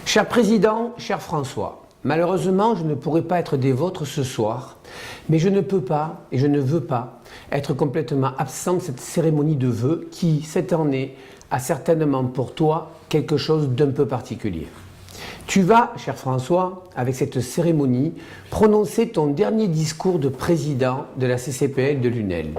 Cher Président, cher François, malheureusement, je ne pourrai pas être des vôtres ce soir, mais je ne peux pas et je ne veux pas être complètement absent de cette cérémonie de vœux qui, cette année, a certainement pour toi quelque chose d'un peu particulier. Tu vas, cher François, avec cette cérémonie, prononcer ton dernier discours de président de la CCPL de Lunel.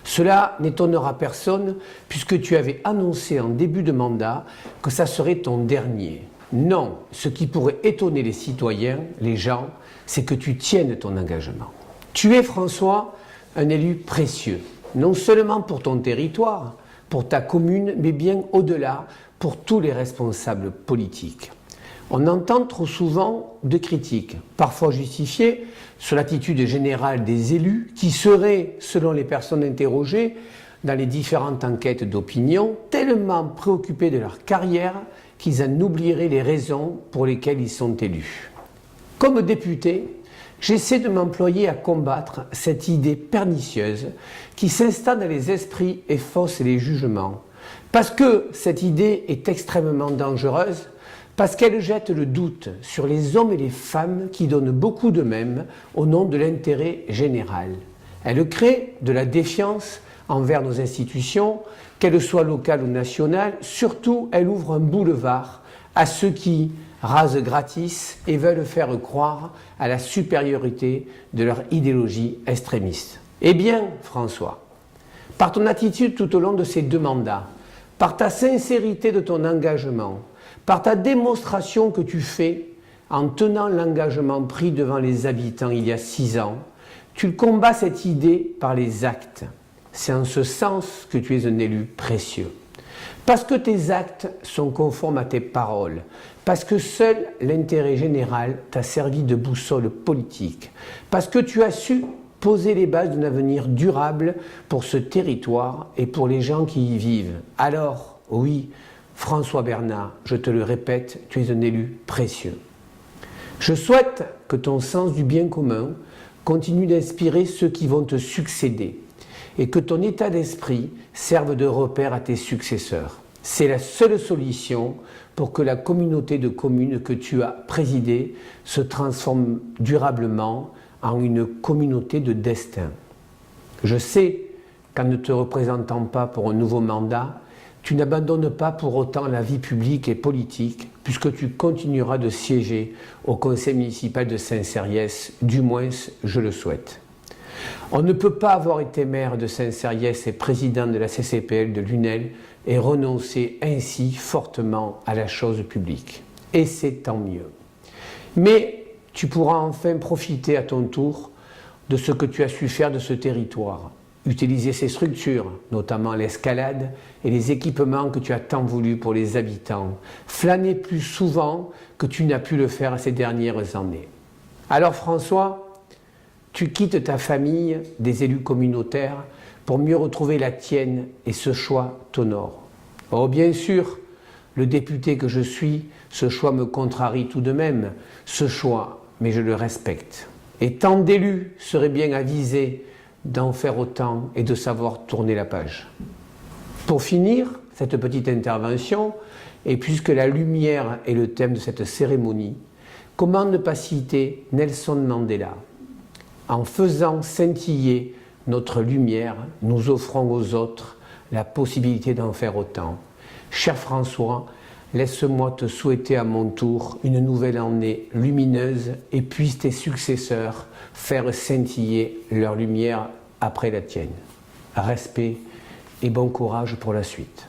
Cela n'étonnera personne puisque tu avais annoncé en début de mandat que ça serait ton dernier. Non, ce qui pourrait étonner les citoyens, les gens, c'est que tu tiennes ton engagement. Tu es, François, un élu précieux, non seulement pour ton territoire, pour ta commune, mais bien au-delà, pour tous les responsables politiques. On entend trop souvent de critiques, parfois justifiées, sur l'attitude générale des élus qui seraient, selon les personnes interrogées, dans les différentes enquêtes d'opinion, tellement préoccupés de leur carrière qu'ils en oublieraient les raisons pour lesquelles ils sont élus. Comme député, j'essaie de m'employer à combattre cette idée pernicieuse qui s'installe dans les esprits et fausse les jugements. Parce que cette idée est extrêmement dangereuse, parce qu'elle jette le doute sur les hommes et les femmes qui donnent beaucoup d'eux-mêmes au nom de l'intérêt général. Elle crée de la défiance envers nos institutions, qu'elles soient locales ou nationales. Surtout, elle ouvre un boulevard à ceux qui rasent gratis et veulent faire croire à la supériorité de leur idéologie extrémiste. Eh bien, François, par ton attitude tout au long de ces 2 mandats, par ta sincérité de ton engagement, par ta démonstration que tu fais en tenant l'engagement pris devant les habitants il y a 6 ans, tu combats cette idée par les actes. C'est en ce sens que tu es un élu précieux. Parce que tes actes sont conformes à tes paroles, parce que seul l'intérêt général t'a servi de boussole politique, parce que tu as su poser les bases d'un avenir durable pour ce territoire et pour les gens qui y vivent. Alors, oui, François Bernard, je te le répète, tu es un élu précieux. Je souhaite que ton sens du bien commun continue d'inspirer ceux qui vont te succéder et que ton état d'esprit serve de repère à tes successeurs. C'est la seule solution pour que la communauté de communes que tu as présidée se transforme durablement en une communauté de destin. Je sais qu'en ne te représentant pas pour un nouveau mandat, tu n'abandonnes pas pour autant la vie publique et politique, puisque tu continueras de siéger au conseil municipal de Saint-Cériès, du moins je le souhaite. On ne peut pas avoir été maire de Saint-Cériès et président de la CCPL de Lunel et renoncer ainsi fortement à la chose publique. Et c'est tant mieux. Mais tu pourras enfin profiter à ton tour de ce que tu as su faire de ce territoire. Utiliser ces structures, notamment l'escalade et les équipements que tu as tant voulu pour les habitants. Flâner plus souvent que tu n'as pu le faire ces dernières années. Alors François, tu quittes ta famille des élus communautaires pour mieux retrouver la tienne et ce choix t'honore. Oh bien sûr, le député que je suis, ce choix me contrarie tout de même, ce choix, mais je le respecte. Et tant d'élus seraient bien avisés d'en faire autant et de savoir tourner la page. Pour finir cette petite intervention, et puisque la lumière est le thème de cette cérémonie, comment ne pas citer Nelson Mandela? En faisant scintiller notre lumière, nous offrons aux autres la possibilité d'en faire autant. Cher François, laisse-moi te souhaiter à mon tour une nouvelle année lumineuse et puissent tes successeurs faire scintiller leur lumière après la tienne. Respect et bon courage pour la suite.